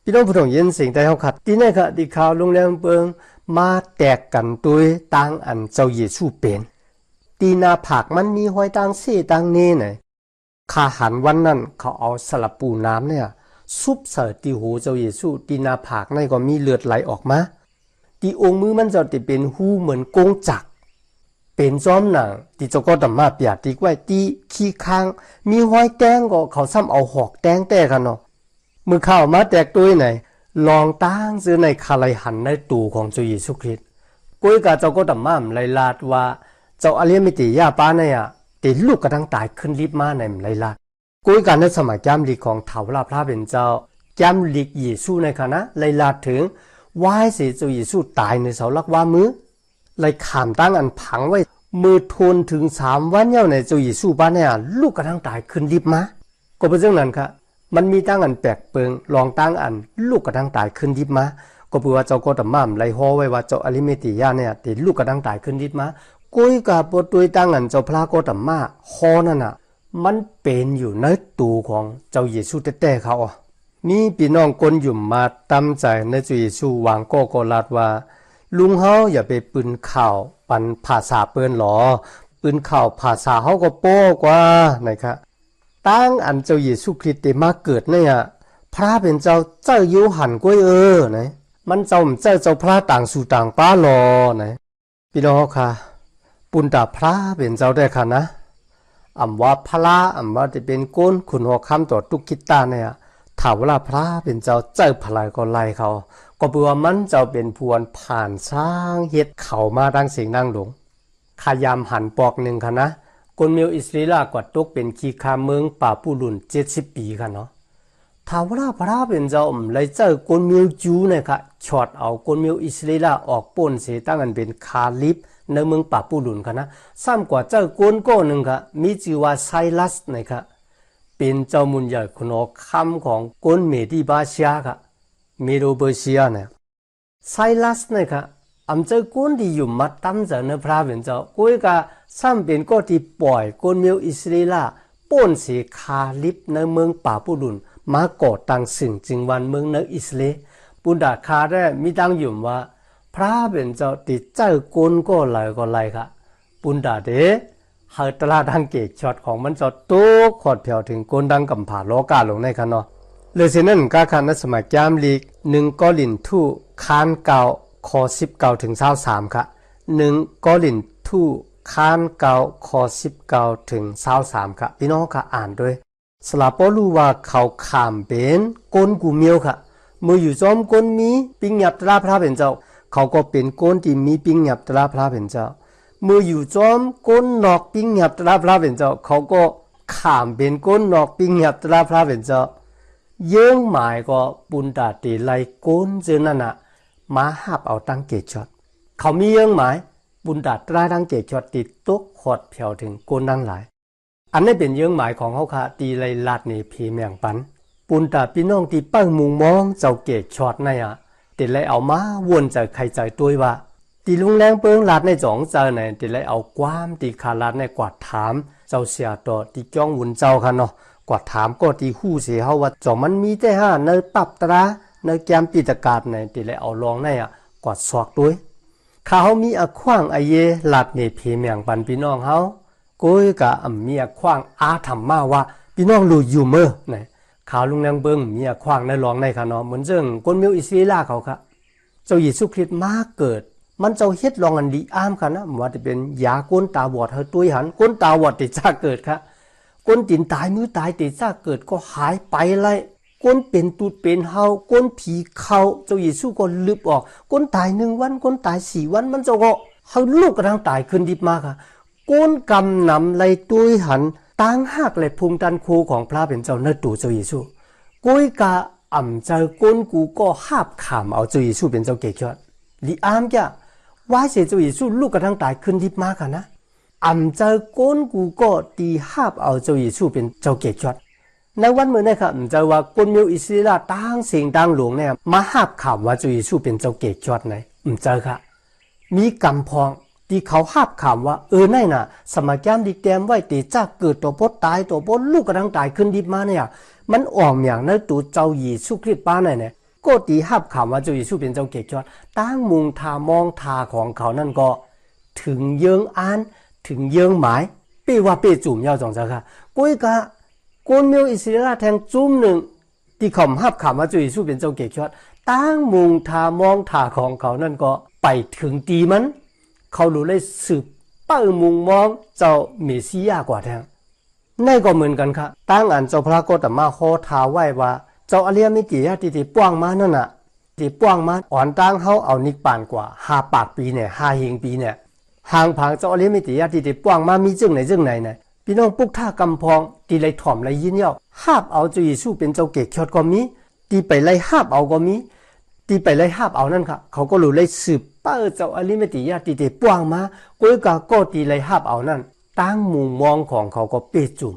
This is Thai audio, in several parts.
พี่น้องผู้ถงยินสิ่งใดเฮาขัดที่นี่ค่ะที่ข่าวโรงแรมเปิงมาแตกกันด้วยต่างอันเจ้าเยซูเป็นตีนาผักมันมีห้อยต่างเสต่างเน่ไหนข้าหันวันนั้นเขาเอาสลับปูน้ำเนี่ยซุบใส่ตีหูเจ้าเยซูตีนาผักนั่นก็มีเลือดไหลออกมาตีองค์มือมันจะติเป็นหูเหมือนกงจักเป็นจอมหนังตีเจ้าก็ต่ำมาเปียตีไว้ตีขี้ค้างมีห้อยแต้งก็เขาซ้ำเอาหอกแต้งแต่กันเนาะมือเข้ามาแตกตัวไหนลองตั้งซื้อในคาไลหันในตูของเจ้าเยซูคริสต์กุยกาเจ้าก็ต่ำมาไลลาดว่าเจ้าอเลียมิติยาป้าเนี่ยติลูกกระทั่งตายขึ้นรีบมาในไลลาดกุยการในสมัยแก้มลีของเถาลาพระเป็นเจ้าแก้มลีเยซูในคณะไลลาดถึงว่าให้เสียเจ้าเยซูตายในเสาลักว่ามือไลขามตั้งอันผังไว้มือทนถึง3 วันเย้าในเจ้าเยซูป้าเนี่ยลูกกระทั่งตายขึ้นรีบมาก็เป็นเรื่องนั้นค่ะมันมีตั้งอันแปลกเปิงลองตั้งอันลูกกระทั่งตายขึ้นรีบมาก็เพื่อว่าเจ้าก็ต่ำม่ามไลฮอไว้ว่าเจ้าอลิเมติยาเนี่ยติลูกกระทั่งตายขึ้นรีบมากุยกับปตุยตั้งอันเจ้าพระก็ต่ำมาฮอนั่นน่ะมันเป็นอยู่ในตูของเจ้าเยซูแต่เขามีพี่น้องคนอยู่มาตั้มใจในเจ้าเยซูวางก็ลาดว่าลุงเฮาอย่าไปปืนข่าวปันภาษาเปิ้นหรอปืนข่าวภาษาเฮาก็โป้กว่านะครับตั้งอันเจ้าเยซูคริสต์มาเกิดเนี่ยพระเป็นเจ้ายูหันกวยนะมันเจ้าพระต่างสู่ต่างป้าหรอนะพี่น้องค่ะปุณตาพระเป็นเจ้าได้ค่ะนะอำว่าพระอำว่าจะเป็นก้นขุนหัวคำต่อทุกคิดตาเนี่ยถามว่าพระเป็นเจ้าพลายก็ไล่เขาก็เพื่อมันเจ้าเป็นพวนผ่านสร้างเฮ็ดเขามาดังเสียงดังหลงขยามหันปอกหนึ่งค่ะนะคนเมียวอิสราเอลกว่าตกเป็นขี้คาเมืองป่าปูลุน70 ปีค่ะเนาะถามว่าพระเป็นเจ้าเลยเจ้าคนเมียวจูเนี่ยค่ะช็อตเอาคนเมียวอิสราเอลออกป่นเสียตั้งกันเป็นคาลิฟในเมืองป่าปูลุนค่ะนะซ้ำกว่าเจ้าคนก็หนึ่งค่ะมีชื่อว่าไซลัสนะคะเป็นเจ้ามุนใหญ่คนออกคำของคนเมดิบาเซียค่ะเมโรเบเซียเนี่ยไซลัสนะคะอำเจ้าคนที่อยู่มาตั้มจากในพระเป็นเจ้ากุยกาซ้ำเป็นก็ที่ปล่อยคนเมียวอิสราเอลป่นเสียคาลิฟในเมืองป่าปูลุนมาก่อตั้งสิ่งจึงวันเมืองในอิสราเอลปุณดาคาได้มีตั้งอยู่ว่าพระเป็นเจ้าติดเจ้าคนก็ไล่ค่ะปุณดาเดหาตลาดดังเกตช็อตของมันจะโตขอดเผียวถึงคนดังกำผ่าโลกาลงในคันเนาะเลยเช่นนั้นการคันในสมัยแก้มลีก1 กอรินทูคานเก่าข้อ19 ถึง 23ค่ะ1 กอรินทูคานเก่าข้อ19 ถึง 23ค่ะพี่น้องค่ะอ่านด้วยสลาปอลูว่าเขาขามเป็นก้นกูเมียวค่ะเมื่ออยู่จอมก้นมีปิงหยับตราพระเป็นเจ้าเขาก็เป็นก้นที่มีปิงหยับตราพระเป็นเจ้าเมื่ออยู่จอมก้นนอกปิงหยับตราพระเป็นเจ้าเขาก็ขามเป็นก้นนอกปิงหยับตราพระเป็นเจ้าเยื่องหมายก็ปุณตาตีไลก้นเจนั่นน่ะมาหับเอาตั้งเกจช็อตเขามีเยื่องหมายปุณตาตราตั้งเกจช็อตติดตกขอดเผียวถึงก้นดังหลายอันนี้เป็นเยื่องหมายของเขาค่ะตีไลลาดในพีเมียงปันปุณตาพี่น้องที่เป้ามุงมองเจ้าเกจช็อตนั่นติไลเอามาวนใจใครใจตัวว่าตีลุงแรงเปิงลาดในจ่องเจอไหนติไลเอาความตีขาลาดในกวาดถามเจ้าเสียต่อตีจ้องวุ่นเจ้าค่ะเนาะกวาดถามก็ตีหู้เสียเฮาว่าจ่อมันมีแต่ห้าในปับตราในแกมปิตกาดไหนติไลเอาลองในกวาดซอกด้วยข้าเฮามีอขว้างไอเยลาดในพีเมียงปันพี่น้องเฮาก้อยกะมีอขว้างอาธรรมมาว่าพี่น้องรู้อยู่เมื่อไหนข่าวลุงแรงเบิงมีอขว้างในลองในค่ะเนาะเหมือนเรื่องคนเมียวอิสราเอลเขาค่ะเจ้าเยซูคริสต์มาเกิดมันเจ้าเฮ็ดลองอันดีอ้ามค่ะนะว่าจะเป็นยาก้นตาบอดเฮาตุ้ยหันก้นตาบอดติดซาเกิดค่ะก้นตินตายมือตายติดซาเกิดก็หายไปเลยก้นเป็นตูดเป็นเฮาก้นผีเข้าเจ้าเยซูก็ลึบออกก้นตาย1 วันก้นตาย4 วันมันเจ้าก็เฮาลูกกระทั่งตายขึ้นดิบมาค่ะก้นกำนำไล่ตุ้ยหันตั้งหักเลยภูมิตันคูของพระเป็นเจ้าในตู่เจ้าเยซูก้อยกะอ่ำเจ้าก้นกูก็หาบขามเอาเจ้าเยซูเป็นเจ้าเกจอดลีอามจ้ะว่าเสียเจ้าเยซูลูกกระทั่งตายขึ้นดิบมาค่ะนะอ่ำเจ้าก้นกูก็ตีหาบเอาเจ้าเยซูเป็นเจ้าเกจอดในวันเมื่อนั้นค่ะเจ้าว่าคนเมียวอิสราเอลตั้งเสียงดังหลวงเนี่ยมาหาบขามว่าเจ้าเยซูเป็นเจ้าเกจอดไหนเจ้าค่ะมีกำพองที่เขาหาบขามว่านั่นน่ะสมัยแก้มดีแกมไว้ตีจ้าเกิดตัวพดตายตัวพดลูกกระทั่งตายขึ้นดิบมาเนี่ยมันอ่อมอย่างนั้นตัวเจ้าเยซูคริสต์ป้าเนี่ยก็ ก็ตีหับข่าวว่าเจ้าเยซูเป็นเจ้าเกจอดตั้งมุงทามองทาของเขานั่นก็ถึงเยิงอ่านถึงเยิงหมายเป้ว่าเป้จุ่มยาวจงจ้าค่ะก้อยกะคนเมียวอิสราเอลแทงจุ่มหนึ่งที่เขาหับข่าวว่าเจ้าเยซูเป็นเจ้าเกจอดตั้งมุงทามองทาของเขานั่นก็ไปถึงตีมันเขารู้เลยสืบเป้ามุงมองเจ้าเมสสิยากว่าแทงนั่นก็เหมือนกันค่ะตั้งอันเจ้าพระก็แต่มาโคทาไว้ว่าเจ้าอเลียมิติที่ป้วงมานั่นน่ะที่ป้วงมาอ่อนตั้งเขาเอานิกปานกว่า5 ปากปีเนี่ย5 เฮงปีเนี่ยห่างผางเจ้าอเลียมิติที่ป้วงมามีจึงไหนเนี่ยพี่น้องปุกท่ากำพองตีไล่ถ่อมไล่ยินเย้าหาบเอาเจ้าเยซูเป็นเจ้าเกศก็มีตีไปไล่หาบเอาก็มีตีไปไล่หาบเอานั่นค่ะเขาก็รู้ไล่สืบเป้าเจ้าอเลียมิติที่ป้วงมาก้อยกาก็ตีไล่หาบเอานั่นตั้งมุมมองของเขาก็เปจุ่ม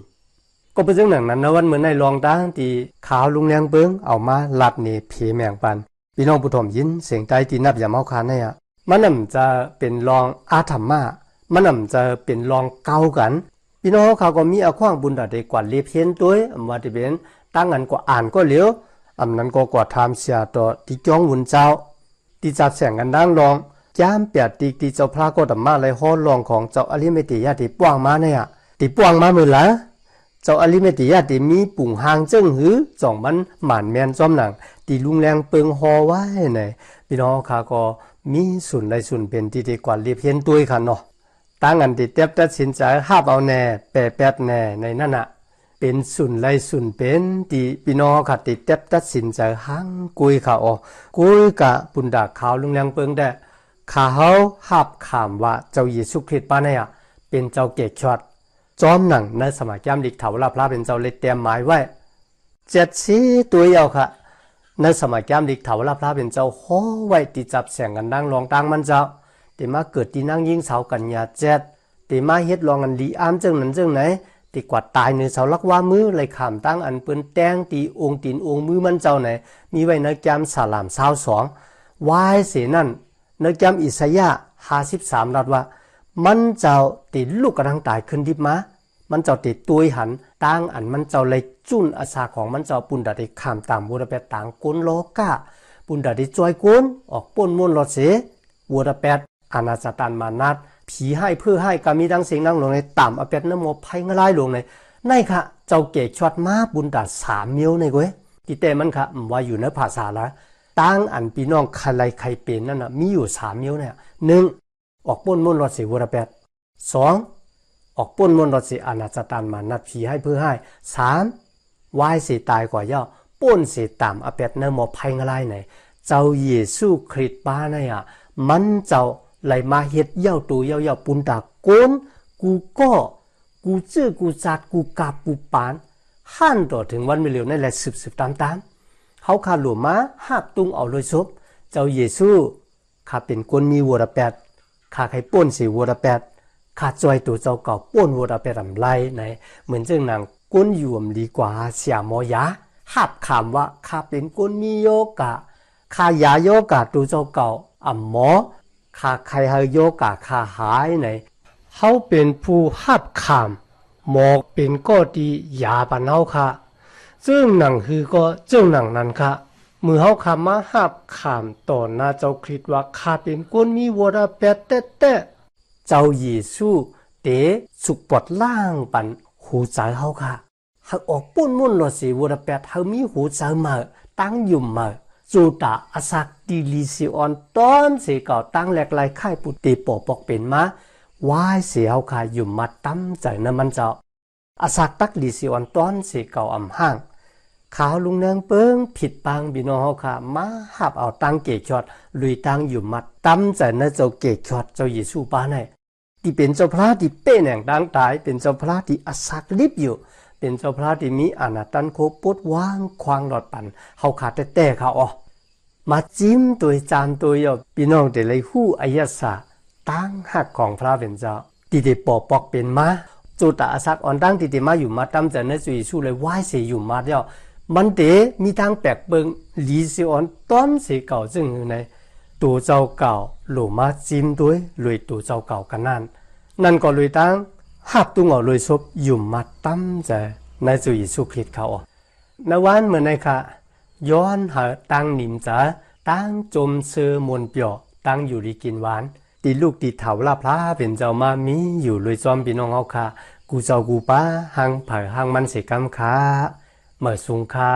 ก็เป็นเรื่องนั้นนะวันเหมือนในรองตั้งที่ขาวลุงแรงเบิ้งเอามาลัดนี่ผีแมงปันพี่น้องผู้ถมยินเสียงใต้ที่นับอย่าเมาคานเนี่ยมันน่าจะเป็นรองอาธรรมะมันน่าจะเป็นรองเก่ากันพี่น้องเขาก็มีอาขว้างบุญดาเดกว่าเลียเพียนตัวว่าที่เป็นตั้งอันก็อ่านก็เหลียวอันนั้นก็กว่าทำเสียต่อที่จ้องวุ่นเจ้าที่จับแสงกันดังรองย้ำเปียดที่เจ้าพระก็ธรรมะเลยห้อรองของเจ้าอริเมติยาที่ป้วงมาเนี่ยที่ป้วงมาเมื่อไหร่เจ้าอลิเมติยาที่มีปุ่งหางเจิ้งหือจ่องมันหมานแมนจอมหนังที่ลุงแรงเปิงฮอไว้เนี่ยพี่น้องข้าก็มีส่วนใดส่วนเป็นที่กว่าเรียบเพียนตัวค่ะเนาะตั้งอันที่เต็บตัดสินใจห้าบเอาแน่แปะแปดแน่ในนั่นน่ะเป็นส่วนใดส่วนเป็นที่พี่น้องข้าติดเต็บตัดสินใจหังกุยค่ะอ๋อกุยกะปุ่นดาขาวลุงแรงเปิงได้ข้าเฮาหับขามว่าเจ้าเยซูคริสต์ป้าเนี่ยเป็นเจ้าเกศชอดจอมหนังในสมัยย้ำดิกเถาลาพระเป็นเจ้าเลยเตรียมหมายไว้7 ตัวเยาวค่ะในสมัยย้ำดิกเถาลาพระเป็นเจ้าห้อไว้ติจับแสงกันดังรองตังมันเจ้าแต่มาเกิดที่นั่งยิงเสากันยาแต่มาเฮ็ดรองอันลีอ้ามเจ้งนั้นเจ้งไหนติกว่าตายในเสาลักว่ามือเลยขามตั้งอันเปิ้นแตงตีองค์ตีนองค์มือมันเจ้าไหนมีไว้ในย้ำ3 22วายเสนั่นในย้ำอิสยาห์53รัดว่ามันเจ้าติดลูกกระทั่งตายขึ้นดิบมามันเจ้าติดตัวหันตั้งอันมันเจ้าเลยจุนอาสาของมันเจ้าปุ่นดาได้ข้ามตามวัวแปดต่างก้นโลกาปุ่นดาได้จอยก้นออกป่นมนรถเสวัวแปดอาณาจตันมานัดผีให้เพื่อให้กามีดังเสียงนั่งลงในต่ำอเป็ดน้ำโมไพ่งลายลงในในค่ะเจ้าเกศชอดมาบุญดา3 มิ้วในก้อยที่แต่มันค่ะว่าอยู่ในภาษาละตั้งอันพี่น้องใครใครเป็นนั่นน่ะมีอยู่3 มิ้วเนี่ย1ออกป่นมนรถเสวัวแปด2ออกป่นมนรถเสอาณาจตันมานัดผีให้เพื่อให้3วายเสตายกว่าย่อป่นเสตามอเป็ดน้ำโมไพ่งลายในเจ้าเยซูคริสต์ป้าเนี่ยมันเจ้าไหลมาเฮ็ดเย่าตัวเย่าปุ่นตาโกนกูก็กูจื้อกูจัดกูกาบกูปานหั่นต่อถึงวันไม่เร็วนั่นแหละสืบตามเขาขาหลวมาหับตุงเอาเลยซบเจ้าเยซูข้าเป็นคนมีวัวแปดข้าใครป่นสีวัวแปดข้าจอยตัวเจ้าเก่าป่นวัวแปดลำไรไหนเหมือนเจ้าหนังก้นอยู่ดีกว่าเสียมอยาหับคำว่าข้าเป็นคนมีโยกะข้ายาโยกะตัวเจ้าเก่าหมอข้าใครให้โยกะข้าหายไหนเขาเป็นผู้หับคำหมอกเป็นก็ดียาปันเฮาค่ะซึ่งหนังคือก็เจ้าหนังนั้นค่ะมือเฮาคำมาหับคำต่อหน้าเจ้าคริสต์ว่าข้าเป็นคนมีวัวแปดแต่เจ้าเยซูเตสุกปอดล่างปันหูใจเฮาค่ะหากออกปุ่นมุ่นหลอดสีวัวแปดเฮามีหูใจมาตั้งยุ่มมาจูตาอาศักดิลิซิออนตอนเสียเก่าตั้งแหลกลายไข่ปุติปอปอกเป็นมาวายเสียเฮาค่ะยุ่มมาตั้มใจน้ำมันเจ้าอาศักตักลิซิออนตอนเสียเก่าห่างขาวลุงนางเปิ้งผิดปังบินอเฮาค่ะมาหับเอาตั้งเกจอดลุยตั้งยุ่มมาตั้มใจนะเจ้าเกจอดเจ้าเยซูป้าไหนที่เป็นเจ้าพระที่เป้แหน่งดังตายเป็นเจ้าพระที่อาศักลิบอยู่เป็นเจ้าพระที่มีอนาตันโคปดว่างควางหลอดปันเฮาขาดแต่เขาอ๋อมาจิ้มตัวจานตัวเยาพี่น้องแต่เลยหู้อายศาตั้งหักของพระเป็นเจ้าที่ได้ปอปอกเป็นมาจูตาอาศักอ่อนตั้งที่ได้มาอยู่มาตั้มใจนะจุยสู้เลยว่ายเสียอยู่มาเดียวมันเตมีทางแปลกเบิงลีซิออนต้อนเสียเก่าซึ่งอยู่ในตัวเจ้าเก่าหลูมาจิ้มด้วยลุยตัวเจ้าเก่ากันนั่นก็ลุยตั้งหับตุ้งเอาลุยซบอยู่มาตั้มใจในจุยสุคริตเขาในวันเหมือนในค่ะ ย้อนหาตั้งนิมจ๋าตั้งจมเสือมนเปียวตั้งอยู่ดีกินหวานตีลูกตีเถาลาพลาเป็นเจ้ามามีอยู่เลยจอมพี่น้องเอาค่ะกูเจ้ากูป้าหังเผาหังมันเสกำค่ะเมื่อสูงค่ะ